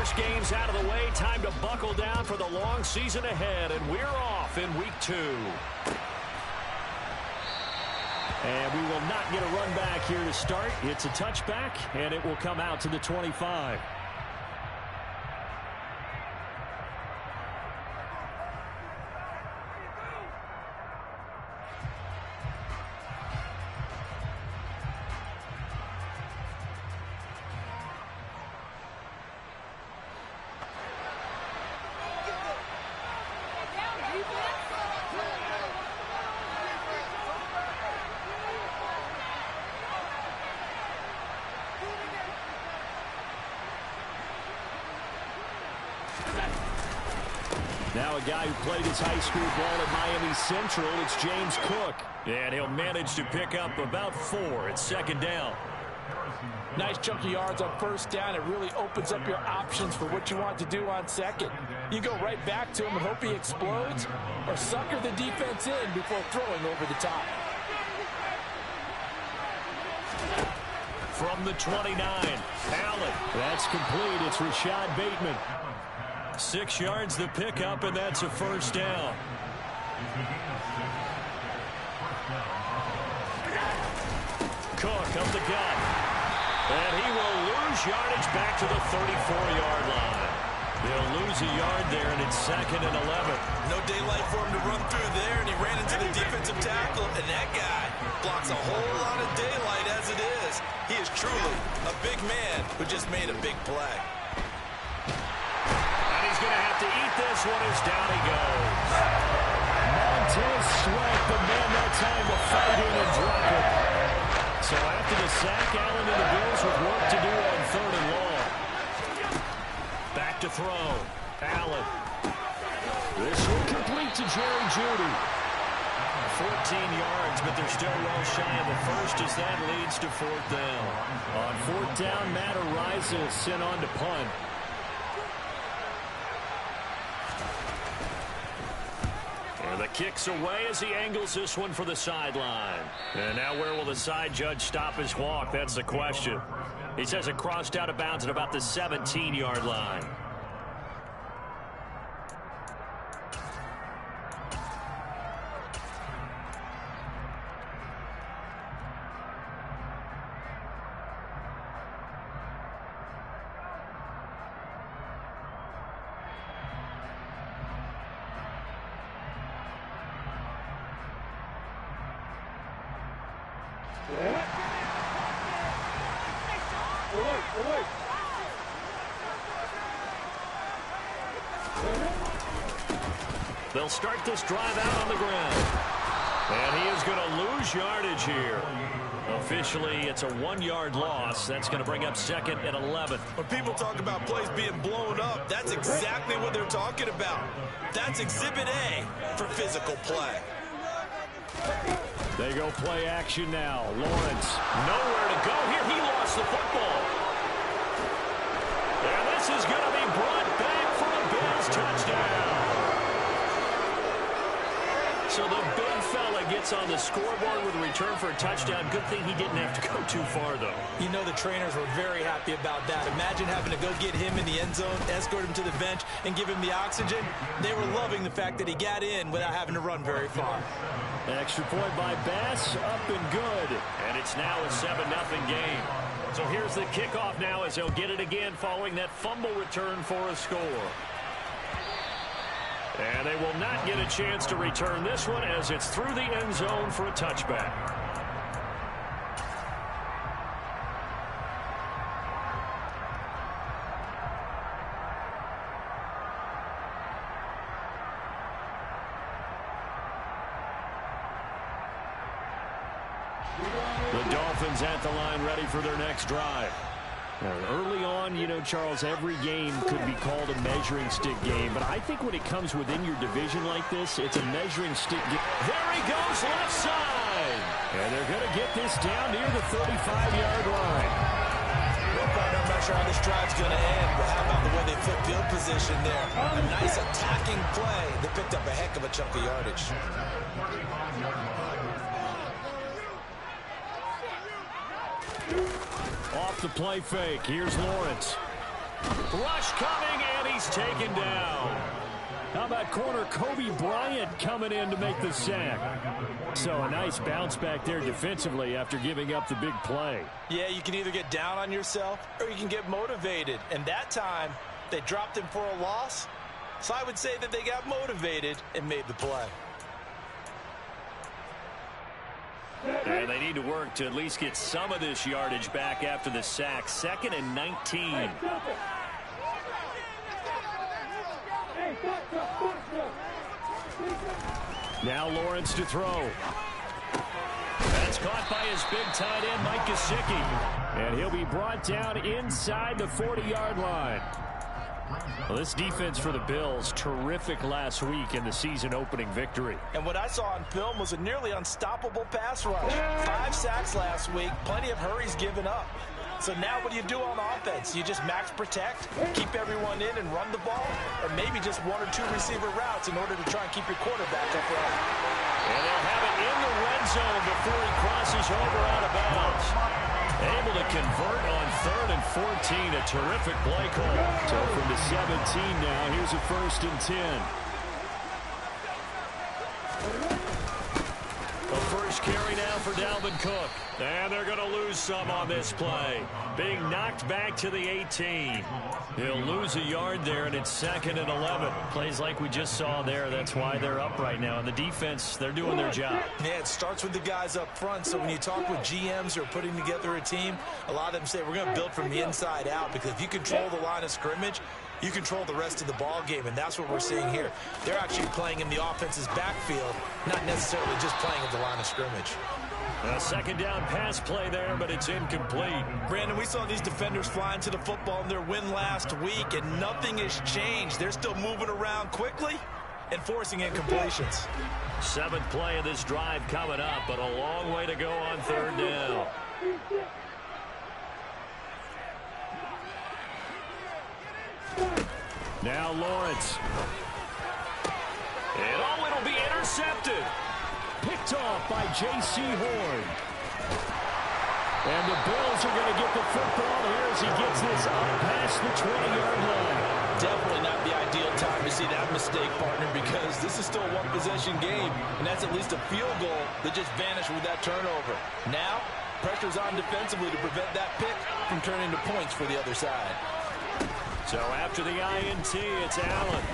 first game's out of the way. Time to buckle down for the long season ahead, and we're off in week 2. And we will not get a run back here to start. It's a touchback, and it will come out to the 25. Now a guy who played his high school ball at Miami Central, it's James Cook. And he'll manage to pick up about 4. It's second down. Nice chunk of yards on first down. It really opens up your options for what you want to do on second. You go right back to him and hope he explodes, or sucker the defense in before throwing over the top. From the 29, Allen. That's complete. It's Rashad Bateman. 6 yards the pickup, and that's a first down. Cook up the gut. And he will lose yardage back to the 34-yard line. They'll lose a yard there, and it's second and 11. No daylight for him to run through there, and he ran into the defensive tackle, and that guy blocks a whole lot of daylight as it is. He is truly a big man who just made a big play. Going to have to eat this one as down he goes. Montez Sweat, the man that time to fight in and drop it. So after the sack, Allen and the Bills with work to do on 3rd and long. Back to throw. Allen. This one complete to Jerry Jeudy. 14 yards, but they're still well shy of the first as that leads to 4th down. On 4th down, Matt Araiza sent on to punt. The kick's away as he angles this one for the sideline. And now where will the side judge stop his walk? That's the question. He says it crossed out of bounds at about the 17-yard line. They'll start this drive out on the ground. And he is going to lose yardage here. Officially, it's a 1-yard loss. That's going to bring up second and 11. When people talk about plays being blown up, that's exactly what they're talking about. That's Exhibit A for physical play. They go play action now. Lawrence, nowhere to go here. He lost the football. And this is going to be brought back for a Bills touchdown. So the big fella gets on the scoreboard with a return for a touchdown. Good thing he didn't have to go too far, though. You know the trainers were very happy about that. Imagine having to go get him in the end zone, escort him to the bench, and give him the oxygen. They were loving the fact that he got in without having to run very far. Extra point by Bass, up and good. And it's now a 7-0 game. So here's the kickoff now as they'll get it again following that fumble return for a score. And they will not get a chance to return this one as it's through the end zone for a touchback. The Dolphins at the line ready for their next drive. Early on, you know, Charles, every game could be called a measuring stick game. But I think when it comes within your division like this, it's a measuring stick game. There he goes, left side. And they're going to get this down near the 35-yard line. I'm not sure how this drive's going to end, but how about the way they flip field position there? A nice attacking play that picked up a heck of a chunk of yardage. Off the play fake. Here's Lawrence. Rush coming, and he's taken down. How about corner Kobe Bryant coming in to make the sack? So a nice bounce back there defensively after giving up the big play. Yeah, you can either get down on yourself or you can get motivated. And that time, they dropped him for a loss. So I would say that they got motivated and made the play. And they need to work to at least get some of this yardage back after the sack. 2nd and 19. Now Lawrence to throw. That's caught by his big tight end, Mike Gesicki. And he'll be brought down inside the 40-yard line. Well, this defense for the Bills, terrific last week in the season-opening victory. And what I saw on film was a nearly unstoppable pass rush. 5 sacks last week, plenty of hurries given up. So now what do you do on offense? You just max protect, keep everyone in and run the ball, or maybe just 1 or 2 receiver routes in order to try and keep your quarterback upright. And they'll have it in the red zone before he crosses over out of bounds. Able to convert on 3rd and 14. A terrific play call. So from the 17 now, here's a 1st and 10. The first carry now for Dalvin Cook. And they're going to lose some on this play. Being knocked back to the 18. He'll lose a yard there, and it's 2nd and 11. Plays like we just saw there. That's why they're up right now. And the defense, they're doing their job. Yeah, it starts with the guys up front. So when you talk with GMs who are putting together a team, a lot of them say we're going to build from the inside out, because if you control the line of scrimmage, you control the rest of the ball game, and that's what we're seeing here. They're actually playing in the offense's backfield, not necessarily just playing at the line of scrimmage. A 2nd down pass play there, but it's incomplete. Brandon, we saw these defenders flying to the football in their win last week, and nothing has changed. They're still moving around quickly and forcing incompletions. 7th play of this drive coming up, but a long way to go on 3rd down. Now Lawrence. And it'll be intercepted. Picked off by J.C. Horn. And the Bills are going to get the football here as he gets this up past the 20-yard line. Definitely not the ideal time to see that mistake, partner, because this is still a one-possession game, and that's at least a field goal that just vanished with that turnover. Now, pressure's on defensively to prevent that pick from turning to points for the other side. So after the INT, it's Allen.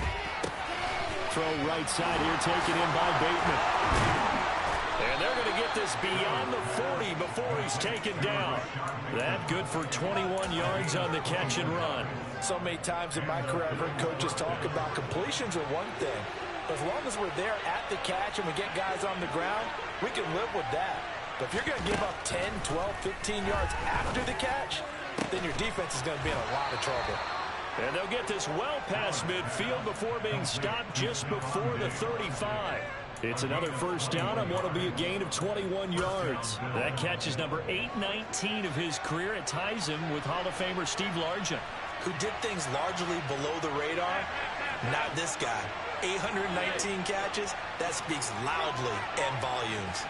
Throw right side here, taken in by Bateman. And they're going to get this beyond the 40 before he's taken down. That good for 21 yards on the catch and run. So many times in my career, I've heard coaches talk about completions are one thing. But as long as we're there at the catch and we get guys on the ground, we can live with that. But if you're going to give up 10, 12, 15 yards after the catch, then your defense is going to be in a lot of trouble. And they'll get this well past midfield before being stopped just before the 35. It's another 1st down on what will be a gain of 21 yards. That catch is number 819 of his career. It ties him with Hall of Famer Steve Largent, who did things largely below the radar. Not this guy. 819 catches, that speaks loudly and volumes.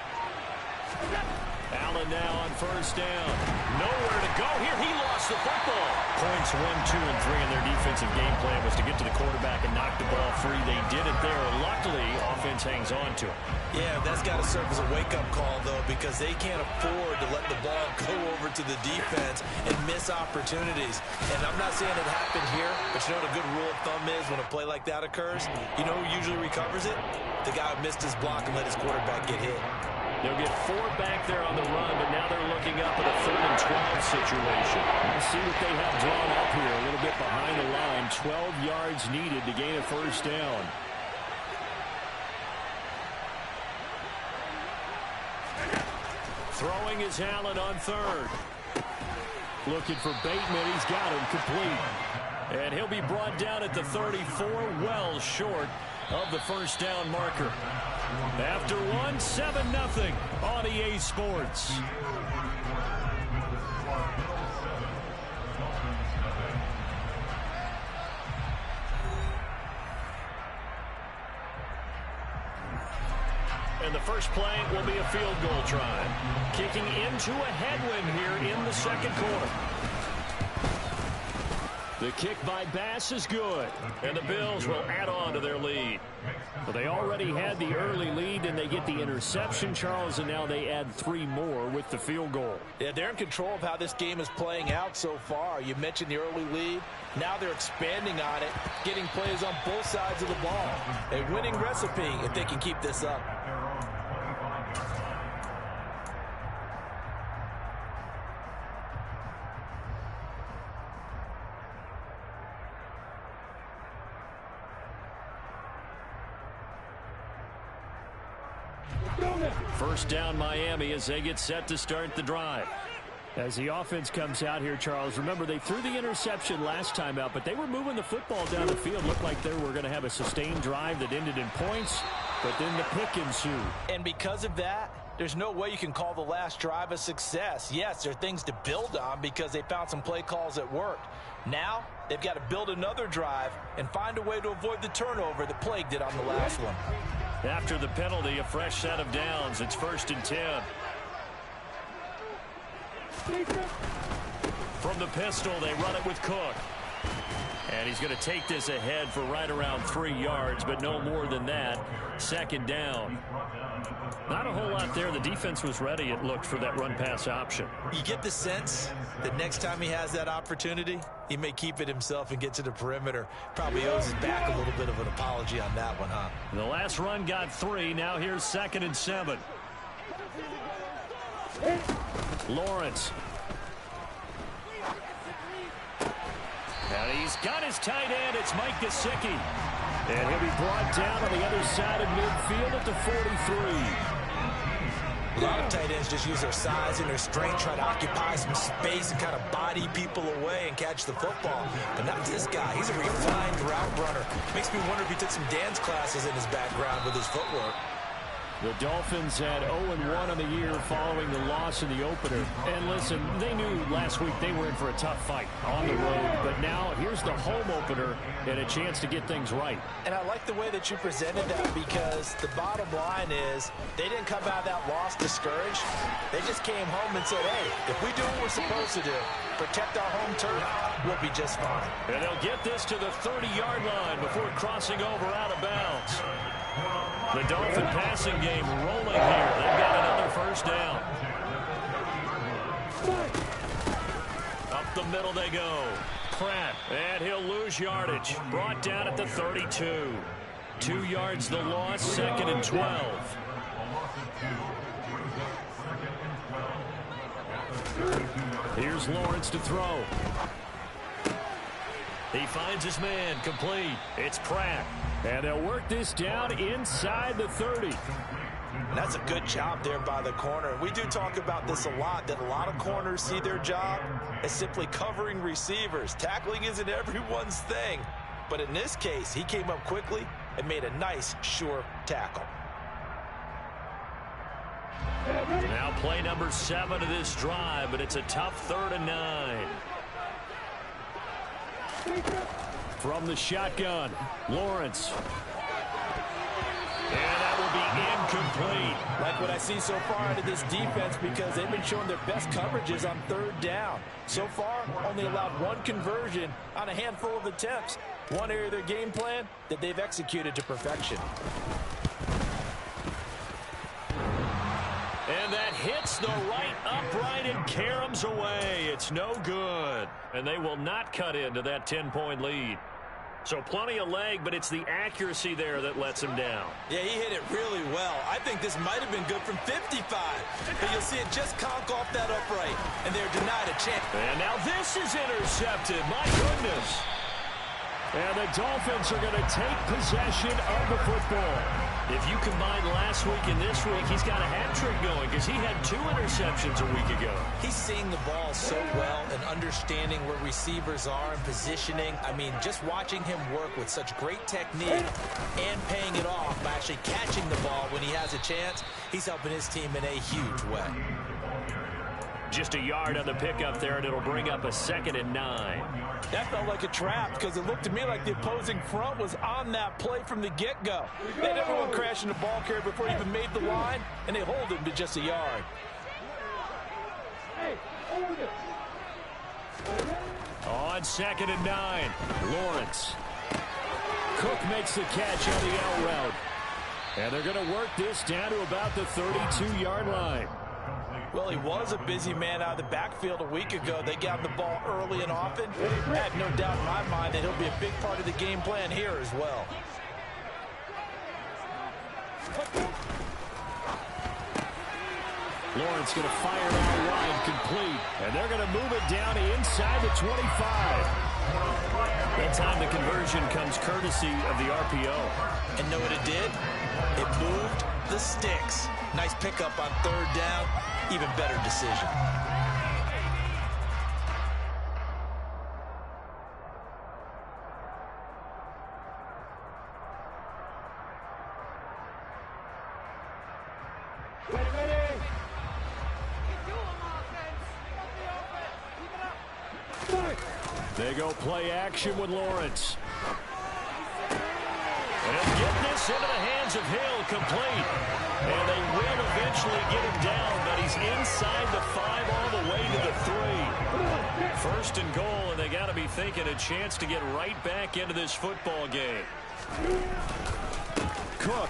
Allen now on 1st down. Nowhere to go here. He lost the football. Points 1, 2, and 3 in their defensive game plan was to get to the quarterback and knock the ball free. They did it there. Luckily, offense hangs on to it. Yeah, that's got to serve as a wake-up call, though, because they can't afford to let the ball go over to the defense and miss opportunities. And I'm not saying it happened here, but you know what a good rule of thumb is when a play like that occurs? You know who usually recovers it? The guy who missed his block and let his quarterback get hit. They'll get 4 back there on the run, but now they're looking up at a 3rd and 12 situation. We'll see what they have drawn up here. A little bit behind the line. 12 yards needed to gain a 1st down. Throwing is Allen on 3rd. Looking for Bateman. He's got him complete. And he'll be brought down at the 34, well short of the 1st down marker. After 7-0 on EA Sports. And the first play will be a field goal try. Kicking into a headwind here in the 2nd quarter. The kick by Bass is good, and the Bills will add on to their lead. Well, they already had the early lead, and they get the interception, Charles, and now they add 3 more with the field goal. Yeah, they're in control of how this game is playing out so far. You mentioned the early lead. Now they're expanding on it, getting plays on both sides of the ball. A winning recipe if they can keep this up. First down Miami as they get set to start the drive. As the offense comes out here, Charles, remember they threw the interception last time out, but they were moving the football down the field. Looked like they were going to have a sustained drive that ended in points, but then the pick ensued. And because of that, there's no way you can call the last drive a success. Yes, there are things to build on because they found some play calls that worked. Now, they've got to build another drive and find a way to avoid the turnover that plagued it on the last one. After the penalty, a fresh set of downs. It's 1st and 10. From the pistol, they run it with Cook. And he's going to take this ahead for right around 3 yards, but no more than that. 2nd down. Not a whole lot there. The defense was ready, it looked, for that run-pass option. You get the sense that next time he has that opportunity, he may keep it himself and get to the perimeter. Probably owes his back a little bit of an apology on that one, huh? The last run got 3. Now here's 2nd and 7. Lawrence. And he's got his tight end. It's Mike Gesicki. And he'll be brought down on the other side of midfield at the 43. A lot of tight ends just use their size and their strength, try to occupy some space and kind of body people away and catch the football. But not this guy. He's a refined route runner. Makes me wonder if he took some dance classes in his background with his footwork. The Dolphins had 0-1 on the year following the loss in the opener. And listen, they knew last week they were in for a tough fight on the road. But now here's the home opener and a chance to get things right. And I like the way that you presented that because the bottom line is they didn't come out of that loss discouraged. They just came home and said, hey, if we do what we're supposed to do, protect our home turf, we'll be just fine. And they'll get this to the 30-yard line before crossing over out of bounds. The Dolphin passing game rolling here. They've got another 1st down. Up the middle they go. Pratt, and he'll lose yardage. Brought down at the 32. 2 yards the loss, 2nd and 12. Here's Lawrence to throw. He finds his man, complete. It's Pratt. And they'll work this down inside the 30. That's a good job there by the corner. We do talk about this a lot, that a lot of corners see their job as simply covering receivers. Tackling isn't everyone's thing. But in this case, he came up quickly and made a nice, sure tackle. Now play number 7 of this drive, but it's a tough 3rd and 9. From the shotgun, Lawrence. And that will be incomplete. Like what I see so far out of this defense because they've been showing their best coverages on 3rd down. So far, only allowed 1 conversion on a handful of attempts. One area of their game plan that they've executed to perfection. And that hits the right upright and caroms away. It's no good. And they will not cut into that 10-point lead. So plenty of leg, but it's the accuracy there that lets him down. Yeah, he hit it really well. I think this might have been good from 55. But you'll see it just conk off that upright. And they're denied a chance. And now this is intercepted. My goodness. And the Dolphins are going to take possession of the football. If you combine last week and this week, he's got a hat trick going because he had 2 interceptions a week ago. He's seeing the ball so well and understanding where receivers are and positioning. I mean, just watching him work with such great technique and paying it off by actually catching the ball when he has a chance, he's helping his team in a huge way. Just a yard on the pickup there, and it'll bring up a 2nd and 9. That felt like a trap because it looked to me like the opposing front was on that play from the get-go. They had everyone crashing the ball carrier before he even made the line, and they hold him to just a yard. On 2nd and 9, Lawrence. Cook makes the catch on the out route. And they're going to work this down to about the 32-yard line. Well, he was a busy man out of the backfield a week ago. They got the ball early and often. I have no doubt in my mind that he'll be a big part of the game plan here as well. Lawrence going to fire out wide, complete. And they're going to move it down inside the 25. That time the conversion comes courtesy of the RPO. And know what it did? It moved the sticks. Nice pickup on 3rd down. Even better decision. They go play action with Lawrence. And he'll get this into the hands of Hill, complete. And they will eventually get him down, but he's inside the 5 all the way to the 3. 1st and goal, and they got to be thinking a chance to get right back into this football game. Cook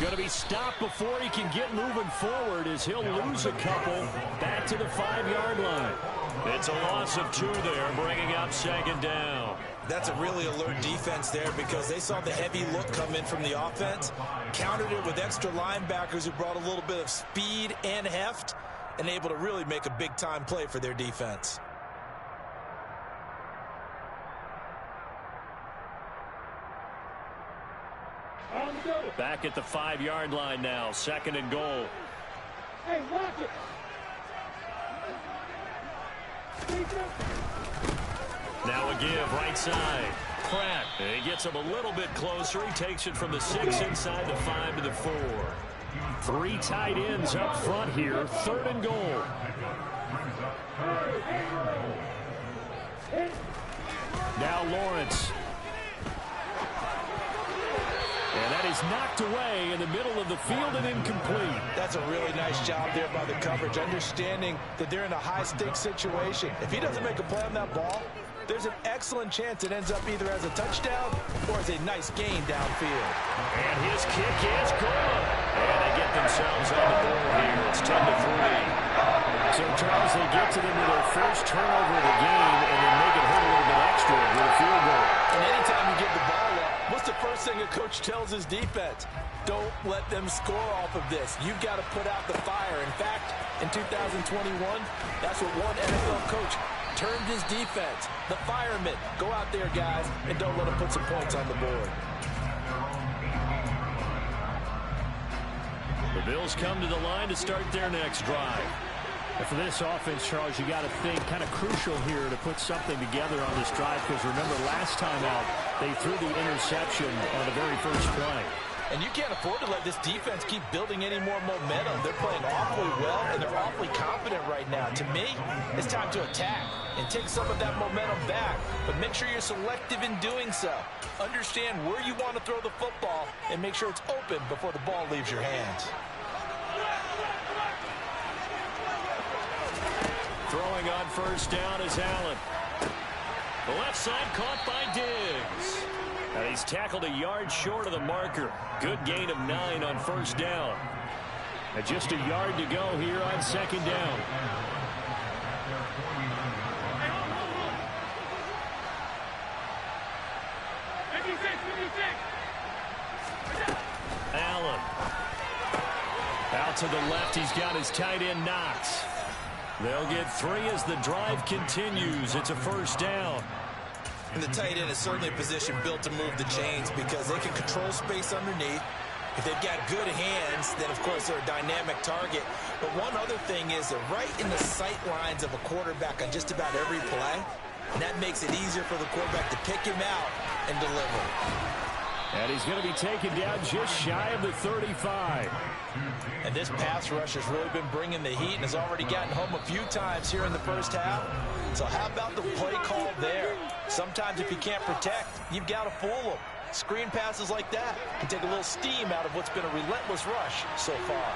going to be stopped before he can get moving forward as he'll lose a couple back to the 5-yard line. It's a loss of 2 there, bringing up 2nd down. That's a really alert defense there because they saw the heavy look come in from the offense, countered it with extra linebackers who brought a little bit of speed and heft, and able to really make a big-time play for their defense. Back at the 5-yard line now, 2nd and goal. Hey, watch it. Now a give, right side. Pratt, he gets him a little bit closer. He takes it from the 6 inside the 5 to the 4. 3 tight ends up front here, 3rd and goal. Now Lawrence. And that is knocked away in the middle of the field and incomplete. That's a really nice job there by the coverage, understanding that they're in a high-stakes situation. If he doesn't make a play on that ball, there's an excellent chance it ends up either as a touchdown or as a nice gain downfield. And his kick is good. And they get themselves on the board here. It's 10-3. So, Charles, they get to them with their first turnover of the game and then make it hurt a little bit extra with a field goal. And anytime you give the ball up, what's the first thing a coach tells his defense? Don't let them score off of this. You've got to put out the fire. In fact, in 2021, that's what one NFL coach termed his defense. The firemen. Go out there, guys, and don't let them put some points on the board. The Bills come to the line to start their next drive. And for this offense, Charles, you got to think kind of crucial here to put something together on this drive because remember last time out, they threw the interception on the very first play. And you can't afford to let this defense keep building any more momentum. They're playing awfully well, and they're awfully confident right now. To me, it's time to attack and take some of that momentum back. But make sure you're selective in doing so. Understand where you want to throw the football and make sure it's open before the ball leaves your hands. Throwing on first down is Allen. The left side caught by Diggs. And he's tackled a yard short of the marker. Good gain of 9 on first down. And just a yard to go here on 2nd down. Allen. Out to the left, he's got his tight end Knox. They'll get 3 as the drive continues. It's a first down. And the tight end is certainly a position built to move the chains because they can control space underneath. If they've got good hands, then, of course, they're a dynamic target. But one other thing is they're right in the sight lines of a quarterback on just about every play. And that makes it easier for the quarterback to pick him out and deliver. And he's going to be taken down just shy of the 35. And this pass rush has really been bringing the heat and has already gotten home a few times here in the first half. So how about the play call there? Sometimes if you can't protect, you've got to fool them. Screen passes like that can take a little steam out of what's been a relentless rush so far.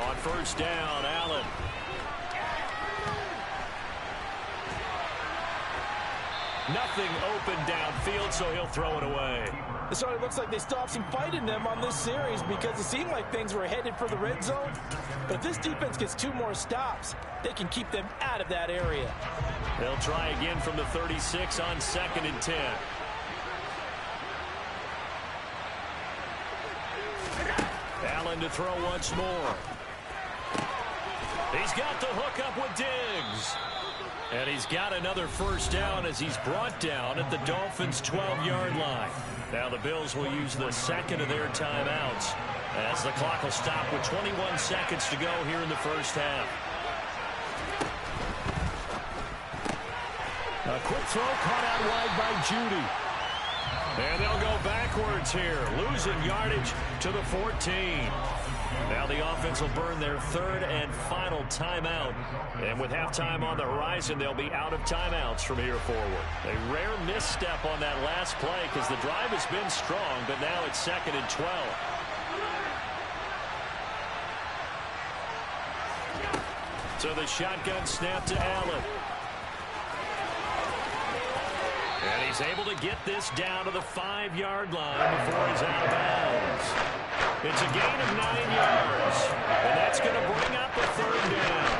On first down, Allen. Nothing open downfield, so he'll throw it away. So it looks like they still have some fight in them on this series because it seemed like things were headed for the red zone. But if this defense gets 2 more stops, they can keep them out of that area. They'll try again from the 36 on 2nd and 10. Allen to throw once more. He's got the hook up with Diggs. And he's got another first down as he's brought down at the Dolphins' 12-yard line. Now the Bills will use the second of their timeouts as the clock will stop with 21 seconds to go here in the first half. A quick throw caught out wide by Judy. And they'll go backwards here, losing yardage to the 14. Now the offense will burn their 3rd and final timeout. And with halftime on the horizon, they'll be out of timeouts from here forward. A rare misstep on that last play because the drive has been strong, but now it's 2nd and 12. So the shotgun snap to Allen. And he's able to get this down to the 5-yard line before he's out of bounds. It's a gain of 9 yards, and that's going to bring up the 3rd down.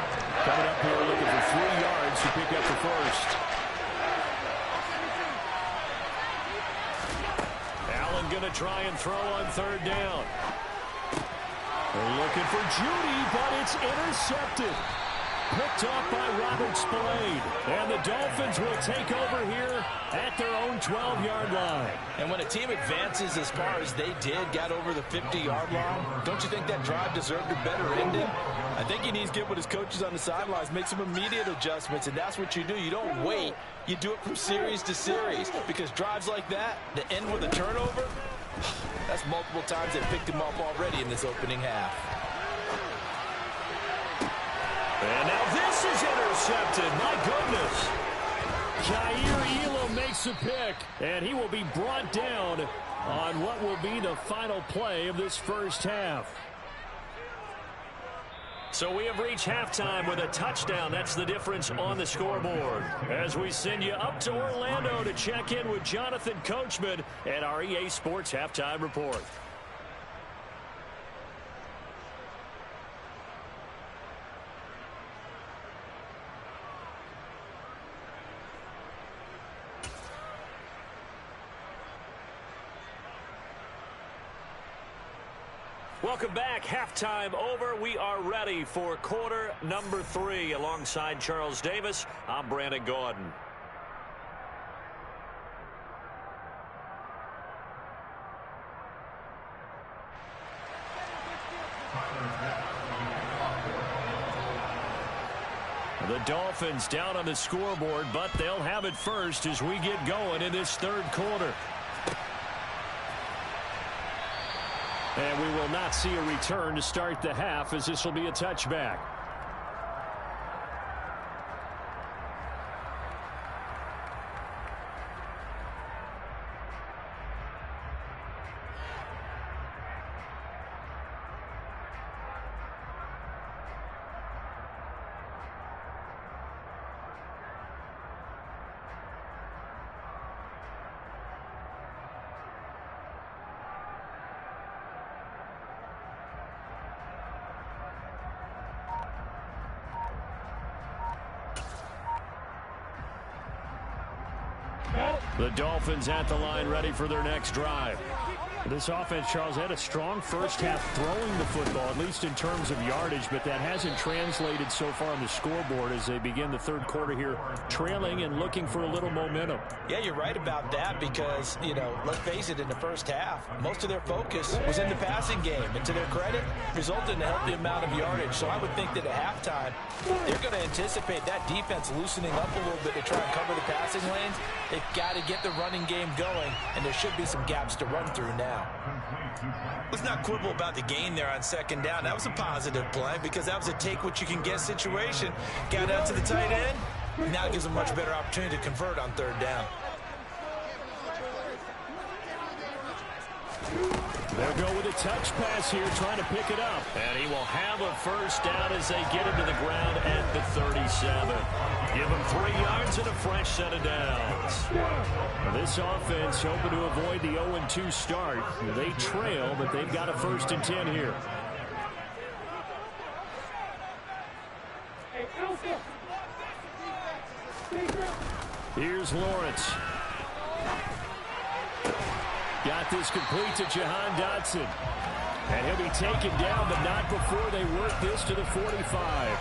Coming up here looking for 3 yards to pick up the first. Allen going to try and throw on 3rd down. They're looking for Judy, but it's intercepted. Picked off by Robert Spillane. And the Dolphins will take over here at their own 12-yard line. And when a team advances as far as they did, got over the 50-yard line, don't you think that drive deserved a better ending? I think he needs to get with his coaches on the sidelines, make some immediate adjustments, and that's what you do. You don't wait. You do it from series to series because drives like that, that end with a turnover, that's multiple times they picked him up already in this opening half. And now this is intercepted. My goodness. Jair Elam makes a pick, and he will be brought down on what will be the final play of this first half. So we have reached halftime with a touchdown. That's the difference on the scoreboard. As we send you up to Orlando to check in with Jonathan Coachman and our EA Sports Halftime Report. Welcome back. Halftime over. We are ready for quarter number 3. Alongside Charles Davis, I'm Brandon Gordon. The Dolphins down on the scoreboard, but they'll have it first as we get going in this 3rd quarter. And we will not see a return to start the half as this will be a touchback. The Dolphins at the line ready for their next drive. This offense, Charles, had a strong first half throwing the football, at least in terms of yardage, but that hasn't translated so far on the scoreboard as they begin the 3rd quarter here, trailing and looking for a little momentum. Yeah, you're right about that because, you know, let's face it, in the first half, most of their focus was in the passing game, and to their credit, resulted in a healthy amount of yardage. So I would think that at halftime, they're going to anticipate that defense loosening up a little bit to try and cover the passing lanes. They've got to get the running game going, and there should be some gaps to run through now. Let's not quibble about the gain there on 2nd down. That was a positive play because that was a take-what-you-can-get situation. Got out to the tight end. Now it gives them much better opportunity to convert on 3rd down. They'll go with a touch pass here, trying to pick it up. And he will have a first down as they get him to the ground at the 37. Give him 3 yards and a fresh set of downs. This offense hoping to avoid the 0-2 start. They trail, but they've got a 1st and 10 here. Here's Lawrence. Got this complete to Jahan Dotson. And he'll be taken down, but not before they work this to the 45.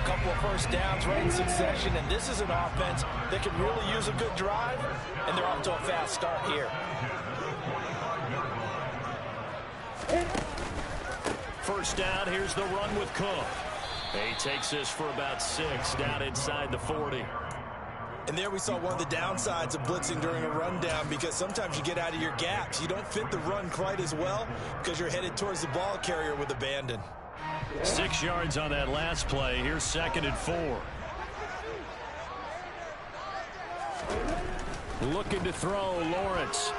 Couple of first downs right in succession, and this is an offense that can really use a good drive, and they're off to a fast start here. First down, here's the run with Cook. He takes this for about 6 down inside the 40. And there we saw one of the downsides of blitzing during a rundown, because sometimes you get out of your gaps. You don't fit the run quite as well because you're headed towards the ball carrier with abandon. 6 yards on that last play. Here's 2nd and 4. Looking to throw, Lawrence.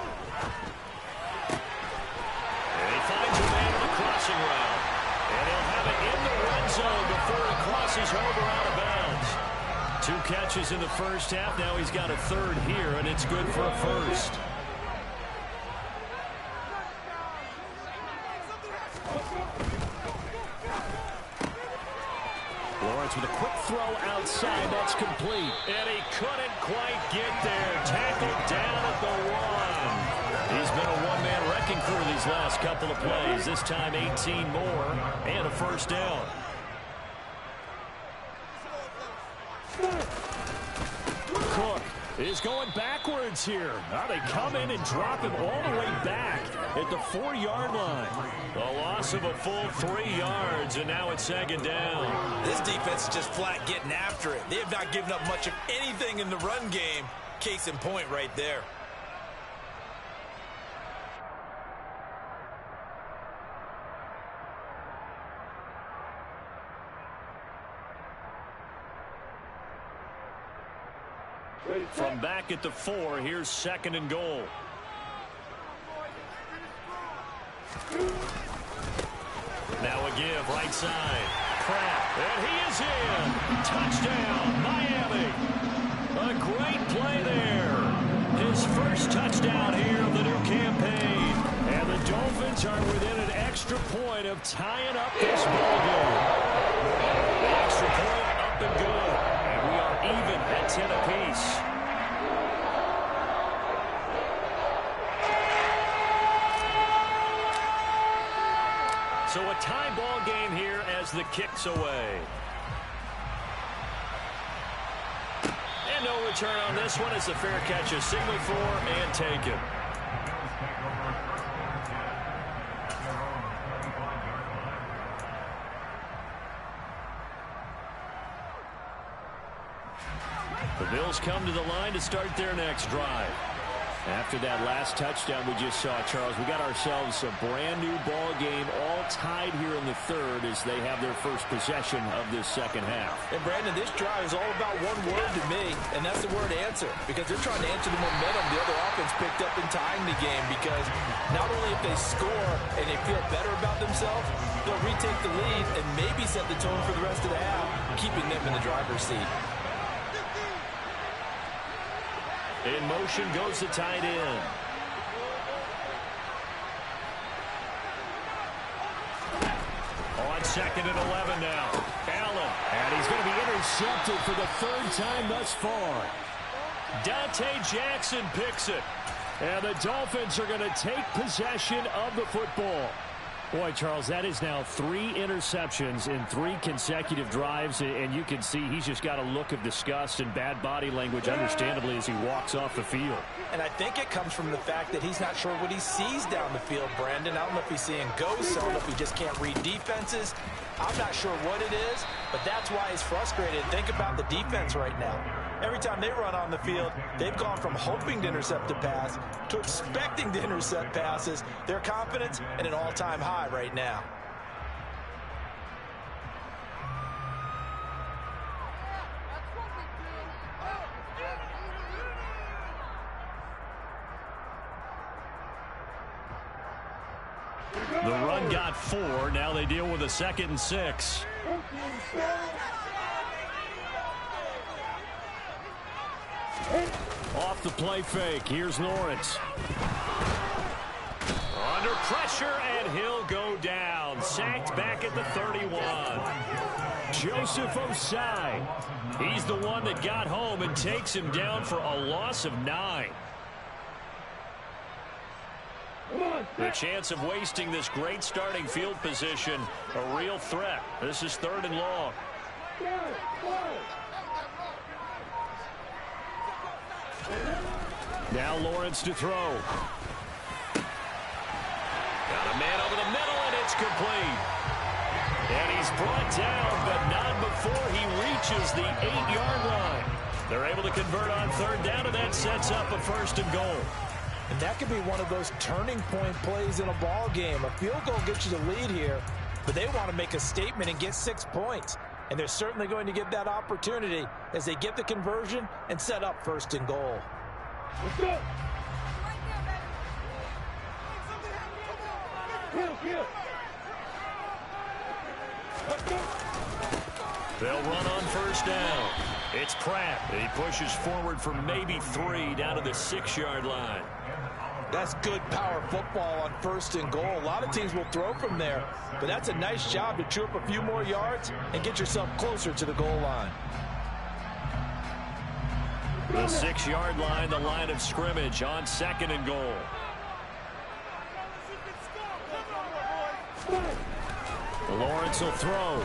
And he finds a man on the crossing route. And he'll have it in the red zone before it crosses over out of bounds. 2 catches in the first half. Now he's got a 3rd here, and it's good for a 1st. Lawrence with a quick throw outside. That's complete. And he couldn't quite get there. Tackled down at the 1. He's been a one-man wrecking crew these last couple of plays. This time 18 more and a 1st down. Cook is going backwards here. Now they come in and drop him all the way back at the 4-yard line. A loss of a full 3 yards, and now it's 2nd down. This defense is just flat getting after it. They have not given up much of anything in the run game. Case in point right there. From back at the 4, here's 2nd and goal. Now a give, right side. Pratt, and he is in. Touchdown, Miami. A great play there. His first touchdown here of the new campaign. And the Dolphins are within an extra point of tying up this ballgame. The extra point up and good. And we are even at 10 apiece. So a tie ball game here as the kick's away. And no return on this one as the fair catch is signaled for and taken. The Bills come to the line to start their next drive. After that last touchdown we just saw, Charles, we got ourselves a brand new ball game, all tied here in the 3rd as they have their first possession of this 2nd half. And Brandon, this drive is all about one word to me, and that's the word answer, because they're trying to answer the momentum the other offense picked up in tying the game, because not only if they score and they feel better about themselves, they'll retake the lead and maybe set the tone for the rest of the half, keeping them in the driver's seat. In motion goes the tight end. On 2nd and 11 now. Allen. And he's going to be intercepted for the 3rd time thus far. Dante Jackson picks it. And the Dolphins are going to take possession of the football. Boy, Charles, that is now 3 interceptions in 3 consecutive drives, and you can see he's just got a look of disgust and bad body language, understandably, as he walks off the field. And I think it comes from the fact that he's not sure what he sees down the field, Brandon. I don't know if he's seeing ghosts. I don't know if he just can't read defenses. I'm not sure what it is, but that's why he's frustrated. Think about the defense right now. Every time they run on the field, they've gone from hoping to intercept a pass to expecting to intercept passes. Their confidence at an all-time high right now. The run got 4. Now they deal with a 2nd and 6. Off the play fake. Here's Lawrence. Under pressure, and he'll go down. Sacked back at the 31. Joseph Osai. He's the one that got home and takes him down for a loss of 9. The chance of wasting this great starting field position, a real threat. This is 3rd and long. Now Lawrence to throw. Got a man over the middle, and it's complete. And he's brought down, but not before he reaches the 8-yard line. They're able to convert on 3rd down, and that sets up a 1st and goal. And that could be one of those turning point plays in a ball game. A field goal gets you the lead here, but they want to make a statement and get 6 points. And they're certainly going to get that opportunity as they get the conversion and set up 1st and goal. Let's go. Kill. Let's go. They'll run on 1st down. It's Pratt. He pushes forward for maybe 3 down to the 6-yard line. That's good power football on 1st and goal. A lot of teams will throw from there, but that's a nice job to chew up a few more yards and get yourself closer to the goal line. The 6-yard line, the line of scrimmage on 2nd and goal. Lawrence will throw.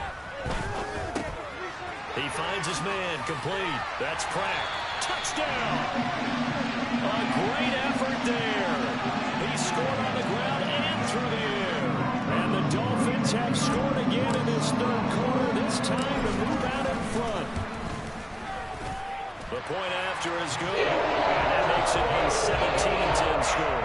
He finds his man, complete. That's Pratt. Touchdown! A great effort there. He scored on the ground and through the air. And the Dolphins have scored again in this 3rd quarter, this time to move out in front. The point after is good, and that makes it a 17-10 score.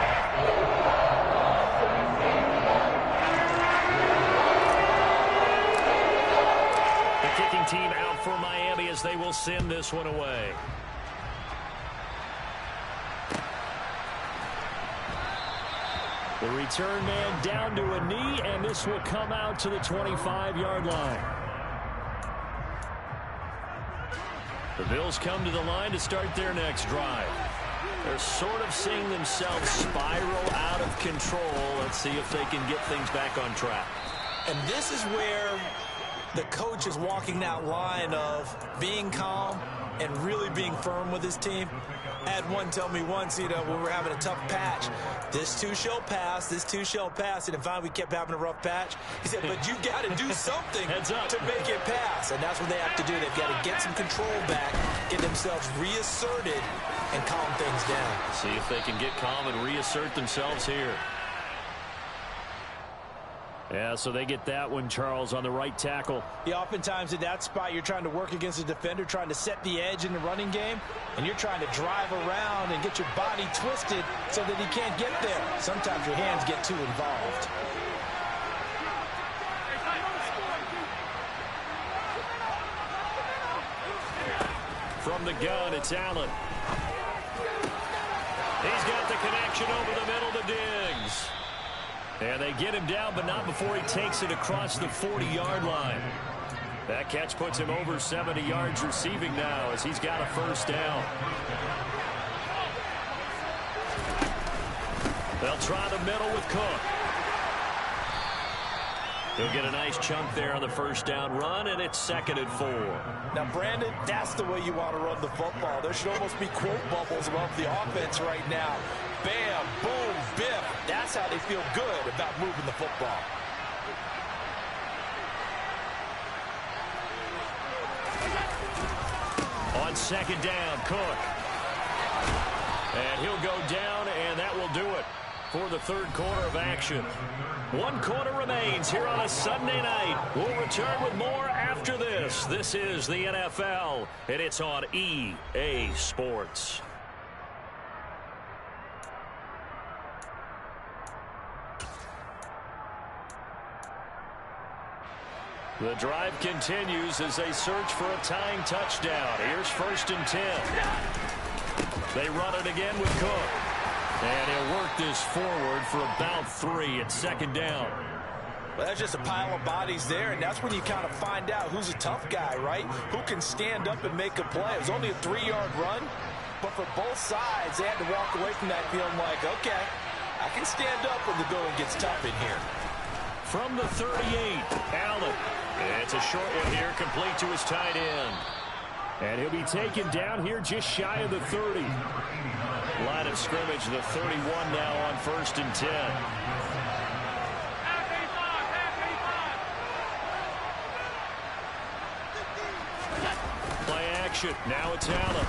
The kicking team out for Miami as they will send this one away. The return man down to a knee, and this will come out to the 25-yard line. The Bills come to the line to start their next drive. They're sort of seeing themselves spiral out of control. Let's see if they can get things back on track. And this is where the coach is walking that line of being calm and really being firm with his team. I had one tell me once, when we were having a tough patch, this too shall pass, this too shall pass. And if finally we kept having a rough patch, he said, but you got to do something to make it pass. And that's what they have to do. They've got to get some control back, get themselves reasserted, and calm things down. See if they can get calm and reassert themselves here. Yeah, so they get that one, Charles, on the right tackle. Yeah, oftentimes in that spot, you're trying to work against a defender, trying to set the edge in the running game, and you're trying to drive around and get your body twisted so that he can't get there. Sometimes your hands get too involved. From the gun, it's Allen. He's got the connection over the middle to Diggs. And they get him down, but not before he takes it across the 40-yard line. That catch puts him over 70 yards receiving now as he's got a 1st down. They'll try the middle with Cook. He'll get a nice chunk there on the 1st down run, and it's 2nd and 4. Now, Brandon, that's the way you want to run the football. There should almost be quote bubbles above the offense right now. Bam, boom, biff. That's how they feel good about moving the football. On 2nd down, Cook. And he'll go down, and that will do it for the 3rd quarter of action. 1 quarter remains here on a Sunday night. We'll return with more after this. This is the NFL, and it's on EA Sports. The drive continues as they search for a tying touchdown. Here's 1st and 10. They run it again with Cook. And he'll work this forward for about 3 at 2nd down. Well, that's just a pile of bodies there, and that's when you kind of find out who's a tough guy, right? Who can stand up and make a play. It was only a 3-yard run, but for both sides, they had to walk away from that feeling like, okay, I can stand up when the going gets tough in here. From the 38, Allen. It's a short one here, complete to his tight end. And he'll be taken down here just shy of the 30. Line of scrimmage, the 31 now on 1st and 10. Play action. Now it's Allen.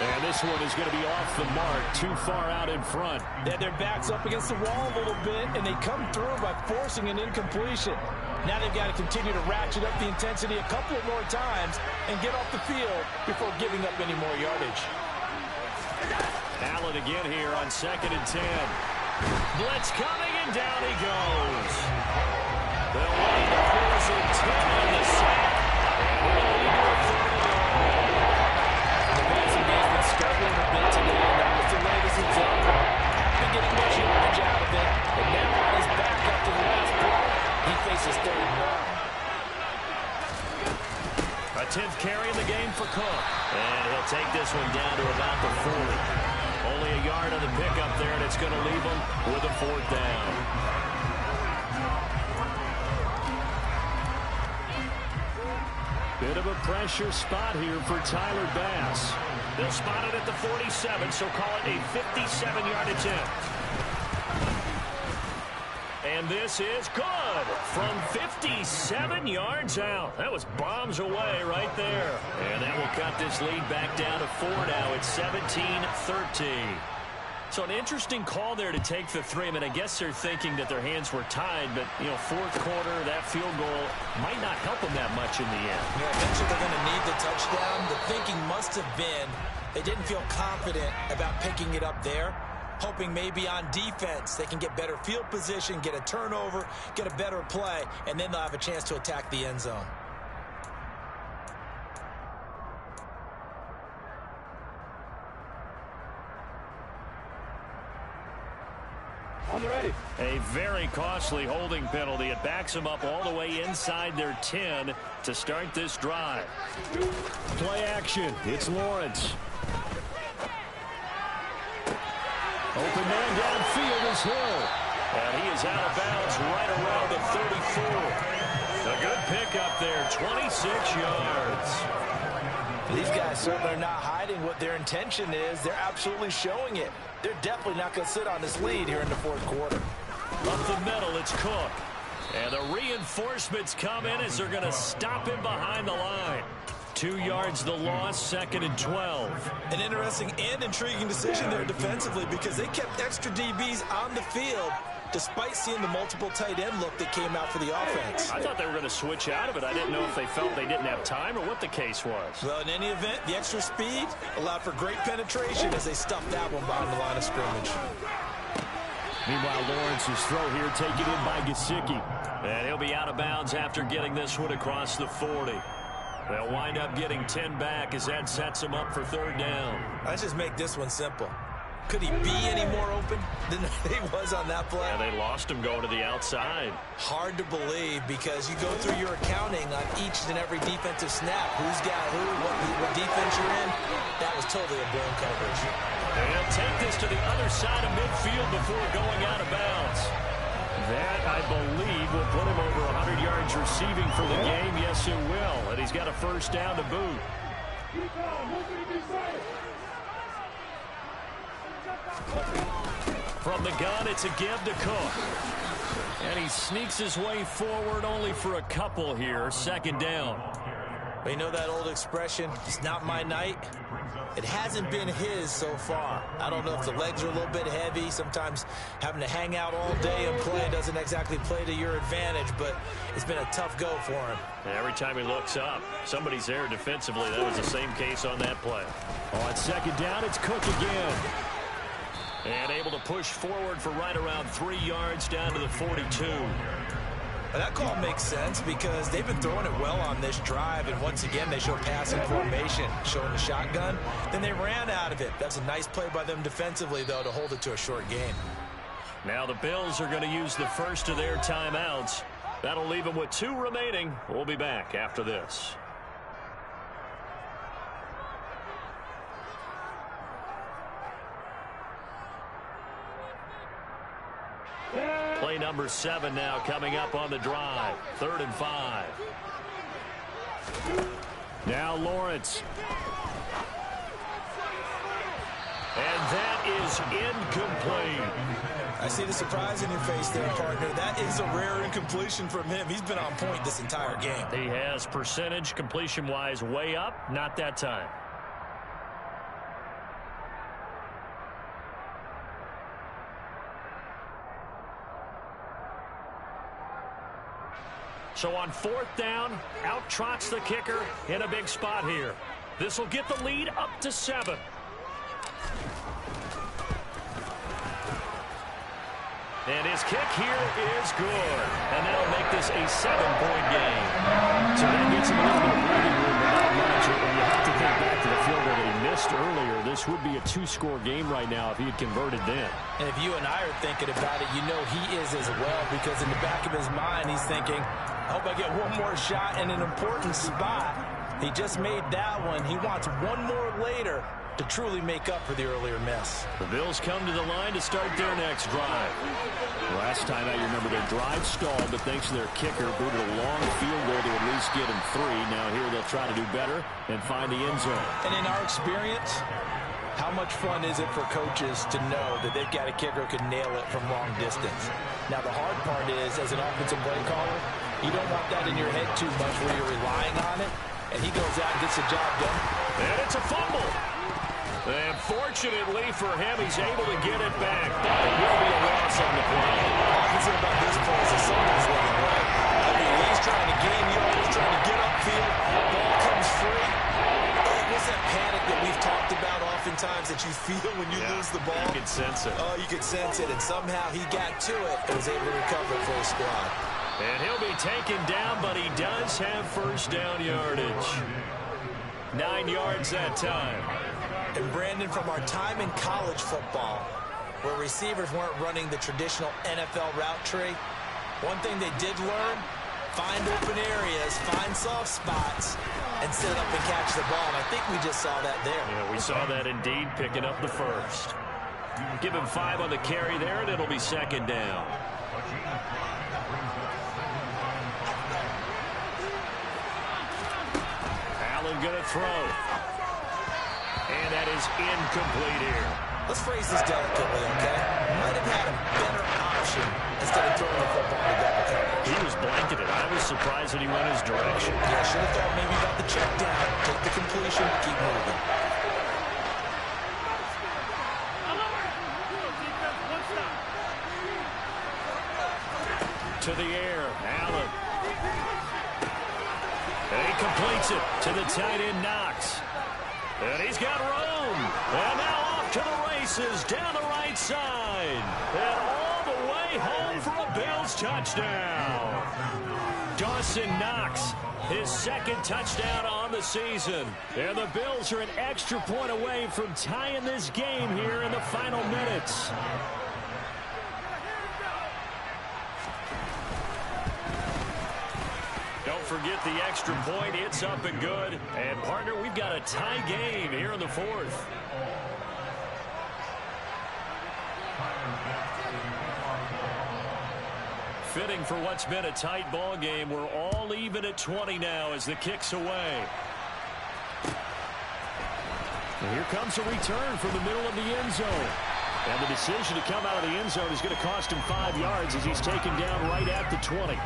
And this one is going to be off the mark, too far out in front. They had their backs up against the wall a little bit, and they come through by forcing an incompletion. Now they've got to continue to ratchet up the intensity a couple of more times and get off the field before giving up any more yardage. Allen again here on 2nd and 10. Blitz coming, and down he goes. They'll wait the first and 10 on the sack. Struggling a bit today, and that was the latest example. Been getting much yardage out of it, and now on his back after the last play, he faces 3rd and 1. A 10th carry in the game for Cook. And he'll take this one down to about the 40. Only a yard on the pickup there, and it's going to leave him with a 4th down. Bit of a pressure spot here for Tyler Bass. They'll spot it at the 47, so call it a 57-yard attempt. And this is good from 57 yards out. That was bombs away right there. And that will cut this lead back down to 4 now. It's 17-13. So an interesting call there to take the 3. I mean, I guess they're thinking that their hands were tied, but, you know, 4th quarter, that field goal might not help them that much in the end. Yeah, eventually they're going to need the touchdown. The thinking must have been they didn't feel confident about picking it up there, hoping maybe on defense they can get better field position, get a turnover, get a better play, and then they'll have a chance to attack the end zone. Ready. A very costly holding penalty. It backs them up all the way inside their 10 to start this drive. Play action. It's Lawrence. Open man downfield is Hill. And he is out of bounds right around the 34. A good pickup there, 26 yards. These guys certainly are not hiding what their intention is. They're absolutely showing it. They're definitely not going to sit on this lead here in the 4th quarter. Up the middle, it's Cook. And the reinforcements come in as they're going to him behind the line. 2 yards the loss, 2nd and 12. An interesting and intriguing decision there defensively because they kept extra DBs on the field despite seeing the multiple tight end look that came out for the offense. I thought they were going to switch out of it. I didn't know if they felt they didn't have time or what the case was. Well, in any event, the extra speed allowed for great penetration as they stuffed that one behind the line of scrimmage. Meanwhile, Lawrence's throw here taken in by Gesicki. And he'll be out of bounds after getting this one across the 40. They'll wind up getting 10 back as that sets him up for 3rd down. Let's just make this one simple. Could he be any more open than he was on that play? Yeah, they lost him going to the outside. Hard to believe because you go through your accounting on each and every defensive snap. Who's got who, what defense you're in. That was totally a blown coverage. They'll take this to the other side of midfield before going out of bounds. That, I believe, will put him over 100 yards receiving for the game. Yes, it will. And he's got a 1st down to boot. From the gun, it's a give to Cook. And he sneaks his way forward only for a couple here. 2nd down. But you know that old expression, it's not my night? It hasn't been his so far. I don't know if the legs are a little bit heavy. Sometimes having to hang out all day and play doesn't exactly play to your advantage, but it's been a tough go for him. Every time he looks up, somebody's there defensively. That was the same case on that play. On 2nd down, it's Cook again. And able to push forward for right around 3 yards down to the 42. That call makes sense because they've been throwing it well on this drive, and once again they show passing formation, showing the shotgun. Then they ran out of it. That's a nice play by them defensively, though, to hold it to a short gain. Now the Bills are going to use the first of their timeouts. That'll leave them with 2 remaining. We'll be back after this. Play number 7 now coming up on the drive. 3rd and 5. Now Lawrence. And that is incomplete. I see the surprise in your face there, partner. That is a rare incompletion from him. He's been on point this entire game. He has percentage completion-wise way up. Not that time. So on 4th down, out trots the kicker in a big spot here. This will get the lead up to 7. And his kick here is good. And that'll make this a 7-point game. So that gets him a little bit of breathing room, but not much. And you have to think back to the field goal that he missed earlier. This would be a 2-score game right now if he had converted then. And if you and I are thinking about it, you know he is as well, because in the back of his mind, he's thinking, I hope I get one more shot in an important spot. He just made that one. He wants one more later to truly make up for the earlier miss. The Bills come to the line to start their next drive. Last time out, you remember their drive stalled, but thanks to their kicker, booted a long field goal to at least get him 3. Now here they'll try to do better and find the end zone. And in our experience, how much fun is it for coaches to know that they've got a kicker who can nail it from long distance? Now the hard part is, as an offensive play caller, you don't want that in your head too much where you're relying on it, and he goes out and gets the job done. And it's a fumble. And fortunately for him, he's able to get it back. But it will be a loss on the play. All I can say about this play is that somebody's looking right. I mean, he's trying to gain yards, trying to get upfield. Ball comes free. What's that panic that we've talked about oftentimes that you feel when you lose the ball? You can sense it. Oh, you could sense it. And somehow he got to it and was able to recover it for his squad. And he'll be taken down, but he does have first down yardage. 9 yards that time. And Brandon, from our time in college football, where receivers weren't running the traditional NFL route tree, one thing they did learn, find open areas, find soft spots, and set up and catch the ball. And I think we just saw that there. Yeah, we saw that indeed, picking up the first. Give him 5 on the carry there, and it'll be 2nd down. Allen going to throw. And that is incomplete here. Let's phrase this delicately, okay? Might have had a better option instead of throwing the football to double coverage. He was blanketed. I was surprised that he went his direction. Yeah, should have thought maybe about the check down, take the completion, keep moving. To the air, Allen. And he completes it to the tight end, Knox. And he's got room. And now off to the races down the right side. And all the way home for a Bills touchdown. Dawson Knox, his 2nd touchdown on the season. And the Bills are an extra point away from tying this game here in the final minutes. Don't forget the extra point. It's up and good. And, partner, we've got a tie game here in the 4th. Fitting for what's been a tight ball game. We're all even at 20 now as the kick's away. And here comes a return from the middle of the end zone. And the decision to come out of the end zone is going to cost him 5 yards as he's taken down right at the 20.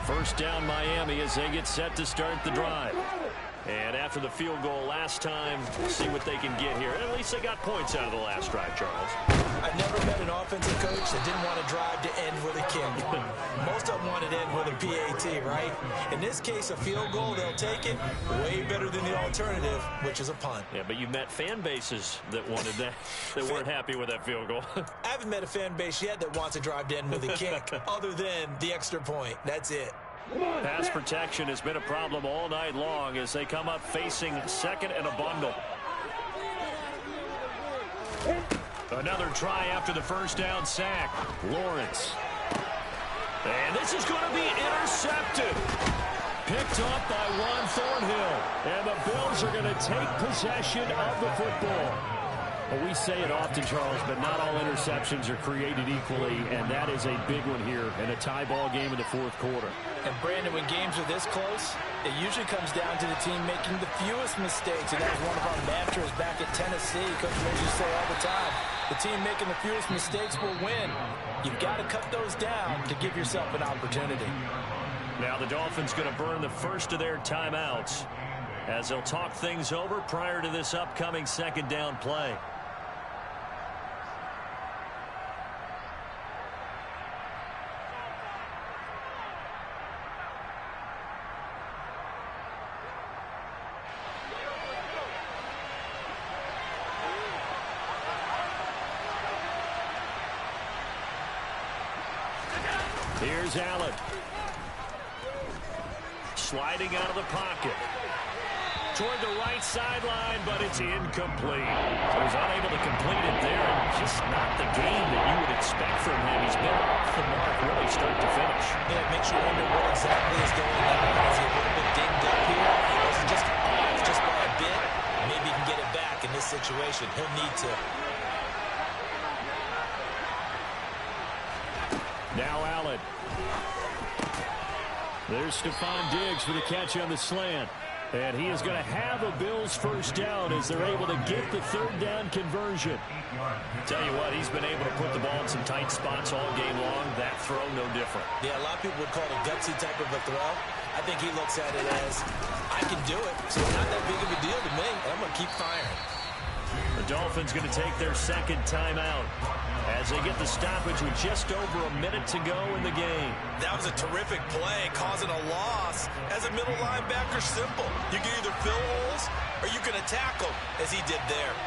First down Miami as they get set to start the drive. And after the field goal last time, we'll see what they can get here. At least they got points out of the last drive, Charles. I've never met an offensive coach that didn't want to drive to end with a kick. Most of them wanted to end with a PAT, right? In this case, a field goal, they'll take it. Way better than the alternative, which is a punt. Yeah, but you've met fan bases that wanted that, that weren't happy with that field goal. I haven't met a fan base yet that wants to drive to end with a kick, other than the extra point. That's it. Pass protection has been a problem all night long as they come up facing second and a bundle. Another try after the first down sack. Lawrence. And this is going to be intercepted. Picked up by Juan Thornhill. And the Bills are going to take possession of the football. Well, we say it often, Charles, but not all interceptions are created equally, and that is a big one here in a tie ball game in the fourth quarter. And, Brandon, when games are this close, it usually comes down to the team making the fewest mistakes, and that was one of our mantras back at Tennessee. Coach Rose used to say all the time, the team making the fewest mistakes will win. You've got to cut those down to give yourself an opportunity. Now the Dolphins going to burn the first of their timeouts as they'll talk things over prior to this upcoming second down play. Here's Allen. Sliding out of the pocket. Toward the right sideline, but it's incomplete. So he's unable to complete it there, and just not the game that you would expect from him. He's been off the mark really start to finish. Yeah, it makes you wonder what exactly is going on. Is he a little bit dinged up here? Or is he just off just by a bit? Maybe he can get it back in this situation. He'll need to. Now Allen. There's Stephon Diggs for the catch on the slant. And he is going to have a Bills first down as they're able to get the third down conversion. Tell you what, he's been able to put the ball in some tight spots all game long. That throw, no different. Yeah, a lot of people would call it a gutsy type of a throw. I think he looks at it as, I can do it, so it's not that big of a deal to me. I'm going to keep firing. The Dolphins going to take their second timeout as they get the stoppage with just over a minute to go in the game. That was a terrific play, causing a loss. As a middle linebacker, simple. You can either fill holes or you can attack them, as he did there.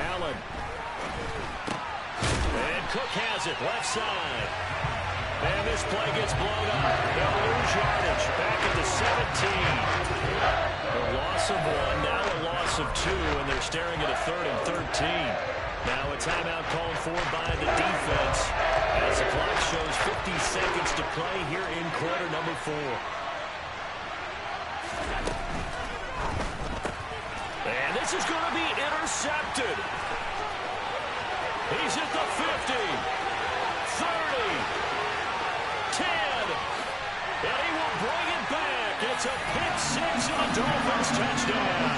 Allen. And Cook has it, left side. And this play gets blown up. They'll lose yardage back at the 17. A loss of one, now a loss of two, and they're staring at a 3rd and 13. Now a timeout called for by the defense as the clock shows 50 seconds to play here in quarter number 4. And this is going to be intercepted. He's at the 50, 30. 10, and he will bring it back. It's a pick six and a Dolphins touchdown.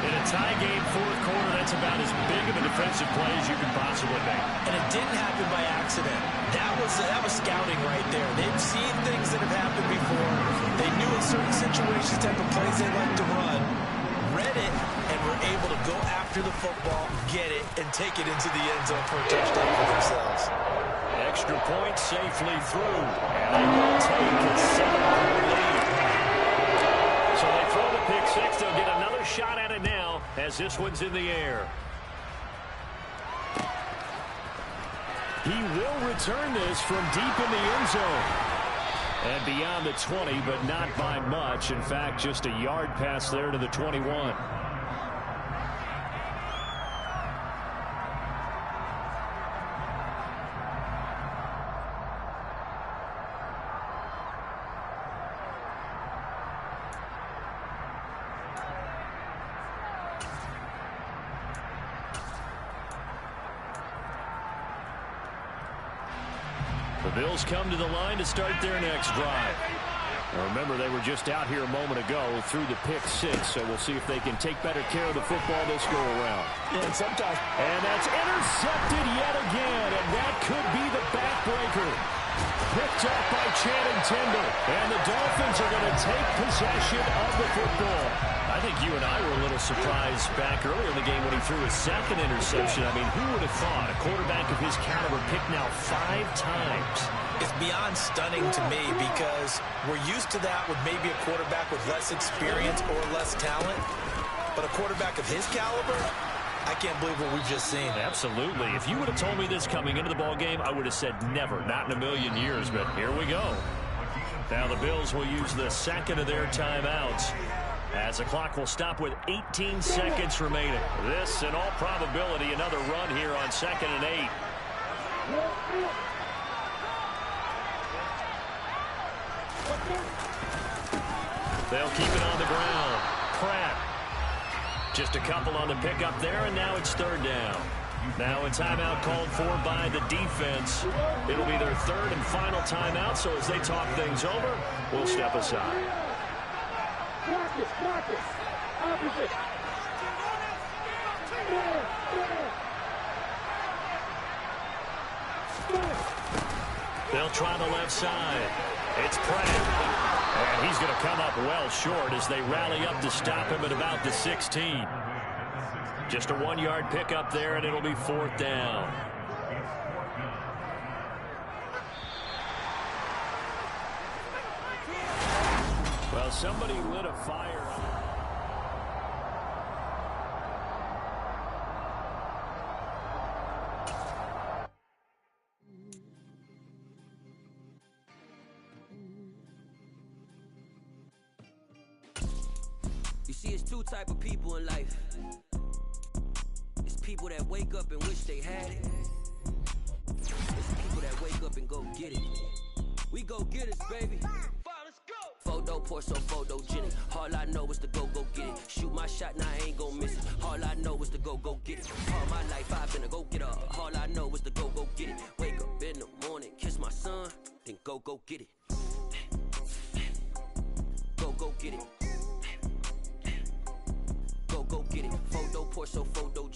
In a tie game, fourth quarter, that's about as big of a defensive play as you could possibly make. And it didn't happen by accident. That was scouting right there. They've seen things that have happened before. They knew in certain situations type of plays they like to run, read it, and were able to go after the football, get it, and take it into the end zone for a touchdown for themselves. Extra point safely through, and they will take a 7-point lead. So they throw the pick six. They'll get another shot at it now as this one's in the air. He will return this from deep in the end zone. And beyond the 20, but not by much. In fact, just a yard pass there to the 21. The Bills come to the line to start their next drive. Now remember, they were just out here a moment ago through the pick six, so we'll see if they can take better care of the football this go around. Yeah, and sometimes. And that's intercepted yet again, and that could be the backbreaker. Picked up by Channing Tindall, and the Dolphins are going to take possession of the football. I think you and I were a little surprised back earlier in the game when he threw his second interception. I mean, who would have thought a quarterback of his caliber picked now 5 times? It's beyond stunning to me because we're used to that with maybe a quarterback with less experience or less talent. But a quarterback of his caliber, I can't believe what we've just seen. Absolutely. If you would have told me this coming into the ball game, I would have said never, not in a million years, but here we go. Now the Bills will use the second of their timeouts as the clock will stop with 18 seconds remaining. This, in all probability, another run here on 2nd and 8. They'll keep it on the ground. Pratt. Just a couple on the pickup there, and now it's 3rd down. Now a timeout called for by the defense. It'll be their 3rd and final timeout, so as they talk things over, we'll step aside. Marcus, opposite. They'll try the left side. It's Pratt. And he's going to come up well short as they rally up to stop him at about the 16. Just a 1-yard pickup there, and it'll be 4th down. Well, somebody lit a fire. You see, it's 2 type of people in life. It's people that wake up and wish they had it. It's people that wake up and go get it. We go get it, baby. Let's go. Photo Porso, photogenic. All I know is to go get it. Shoot my shot, now I ain't gon' miss it. All I know is to go get it. All my life I've been a go-getter. All I know is to go get it. Wake up in the morning, kiss my son, then go get it. Go get it. Go get it. Photo Porso, photo